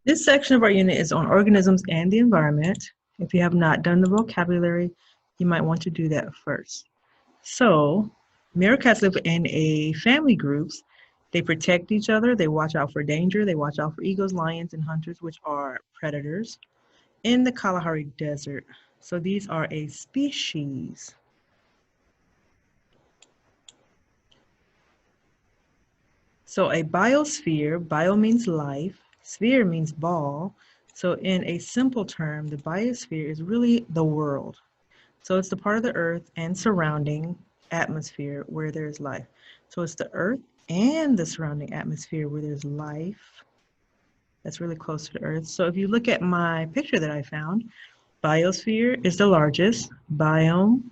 This section of our unit is on organisms and the environment. If you have not done the vocabulary, you might want to do that first. So, meerkats live in a family groups. They protect each other, they watch out for danger, they watch out for eagles, lions, and hunters, which are predators, in the Kalahari Desert. So these are a species. So a biosphere, bio means life, sphere means ball. So in a simple term, the biosphere is really the world. So it's the part of the earth and surrounding atmosphere where there's life. So it's the earth and the surrounding atmosphere where there's life that's really close to the earth. So if you look at my picture that I found, biosphere is the largest, biome,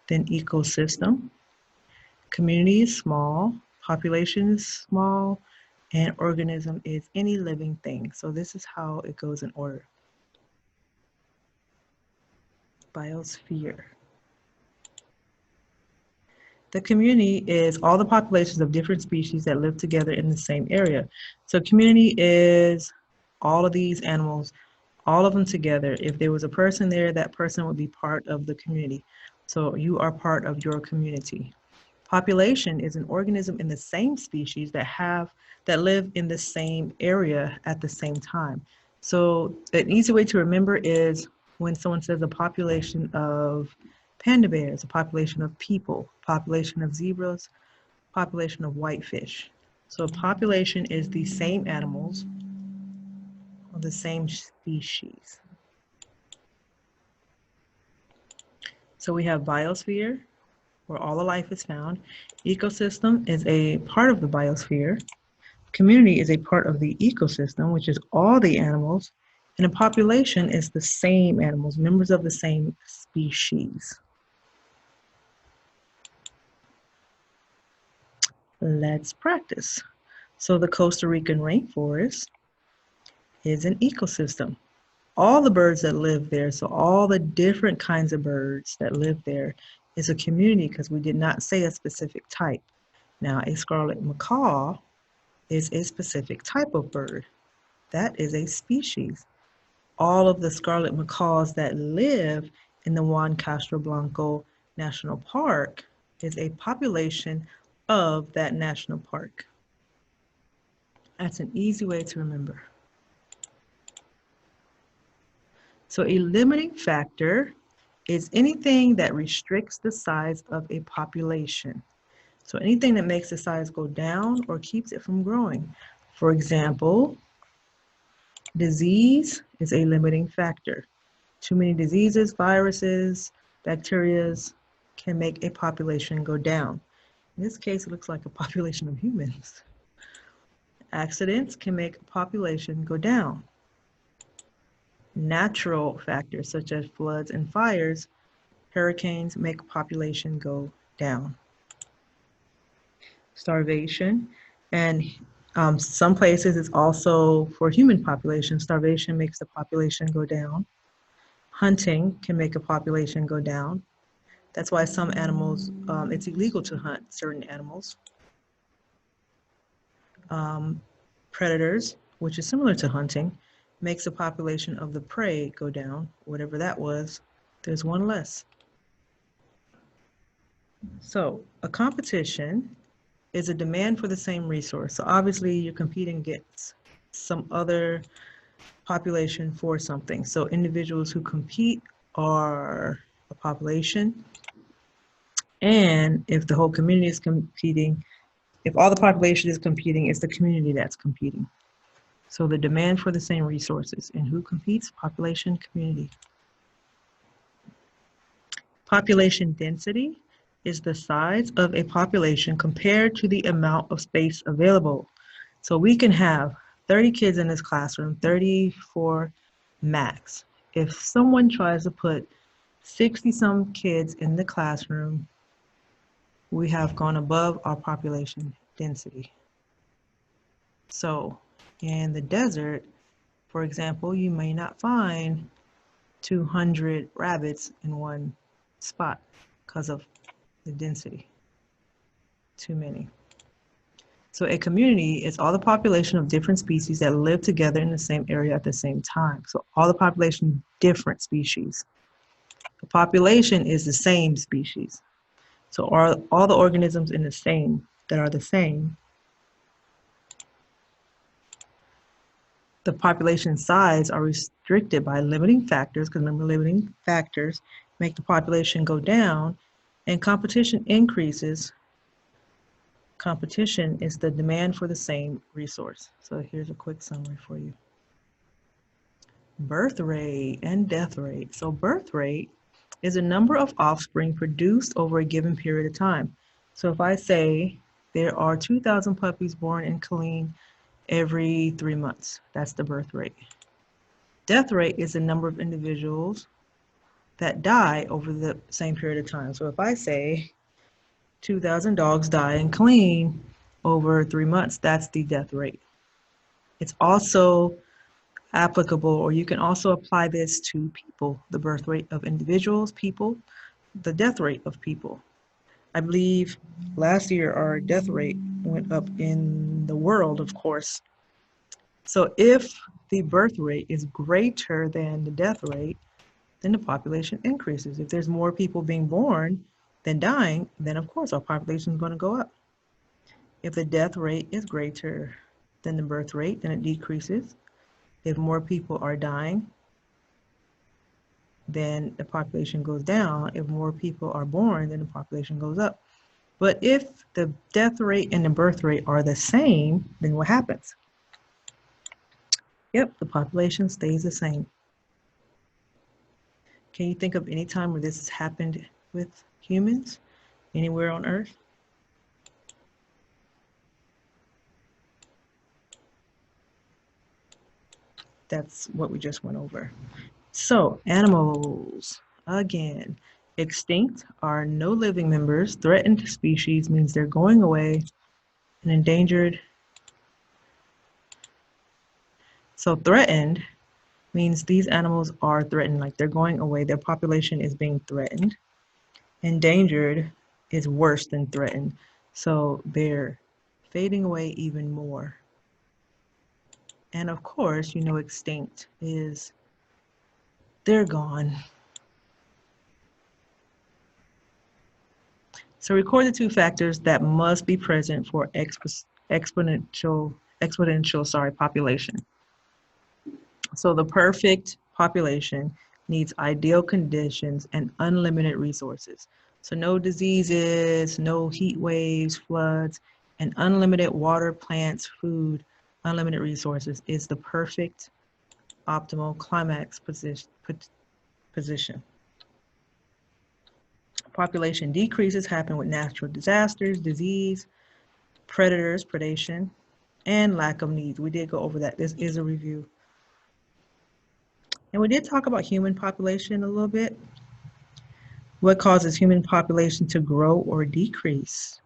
then ecosystem, community is small, population is small, and organism is any living thing. So this is how it goes in order. Biosphere. The community is all the populations of different species that live together in the same area. So community is all of these animals, all of them together. If there was a person there, that person would be part of the community. So you are part of your community. Population is an organism in the same species that live in the same area at the same time. So an easy way to remember is when someone says a population of panda bears, a population of people, population of zebras, population of whitefish. So a population is the same animals of the same species. So we have biosphere, where all the life is found. Ecosystem is a part of the biosphere. Community is a part of the ecosystem, which is all the animals. And a population is the same animals, members of the same species. Let's practice. So the Costa Rican rainforest is an ecosystem. All the birds that live there, so all the different kinds of birds that live there is a community because we did not say a specific type. Now, a scarlet macaw is a specific type of bird. That is a species. All of the scarlet macaws that live in the Juan Castro Blanco National Park is a population of that national park. That's an easy way to remember. So a limiting factor is anything that restricts the size of a population. So anything that makes the size go down or keeps it from growing. For example, disease is a limiting factor. Too many diseases, viruses, bacteria can make a population go down. In this case, it looks like a population of humans. Accidents can make a population go down. Natural factors such as floods and fires, hurricanes make a population go down. Starvation, and some places it's also for human population. Starvation makes the population go down. Hunting can make a population go down. That's why some animals, it's illegal to hunt certain animals. Predators, which is similar to hunting, makes the population of the prey go down. Whatever that was, there's one less. So a competition is a demand for the same resource. So obviously you're competing against some other population for something. So individuals who compete are a population. And if the whole community is competing, if all the population is competing, it's the community that's competing. So the demand for the same resources. And who competes? Population, community. Population density is the size of a population compared to the amount of space available. So we can have 30 kids in this classroom, 34 max. If someone tries to put 60 some kids in the classroom, we have gone above our population density. So in the desert, for example, you may not find 200 rabbits in one spot because of the density. Too many. So a community is all the population of different species that live together in the same area at the same time. So all the population, different species. The population is the same species. So are all the organisms in the same that are the same. The population size are restricted by limiting factors, because remember, limiting factors make the population go down, and competition increases. Competition is the demand for the same resource. So here's a quick summary for you. Birth rate and death rate. So birth rate is a number of offspring produced over a given period of time. So if I say there are 2,000 puppies born in Killeen every 3 months, that's the birth rate. Death rate is the number of individuals that die over the same period of time. So if I say 2,000 dogs die in Killeen over 3 months, that's the death rate. It's also applicable, or you can also apply this to people, the birth rate of individuals, people, the death rate of people. I believe last year our death rate went up in the world, of course. So if the birth rate is greater than the death rate, then the population increases. If there's more people being born than dying, then of course our population is going to go up. If the death rate is greater than the birth rate, then it decreases. If more people are dying, then the population goes down. If more people are born, then the population goes up. But if the death rate and the birth rate are the same, then what happens? Yep, the population stays the same. Can you think of any time where this has happened with humans anywhere on Earth? That's what we just went over. So animals, again, extinct are no living members. Threatened species means they're going away. And endangered. So threatened means these animals are threatened, like they're going away. Their population is being threatened. Endangered is worse than threatened. So they're fading away even more. And of course, you know, extinct is they're gone. So record the two factors that must be present for exponential population. So the perfect population needs ideal conditions and unlimited resources. So no diseases, no heat waves, floods, and unlimited water, plants, food, unlimited resources is the perfect optimal climax position. Population decreases happen with natural disasters, disease, predators, predation, and lack of needs. We did go over that. This is a review. And we did talk about human population a little bit. What causes human population to grow or decrease?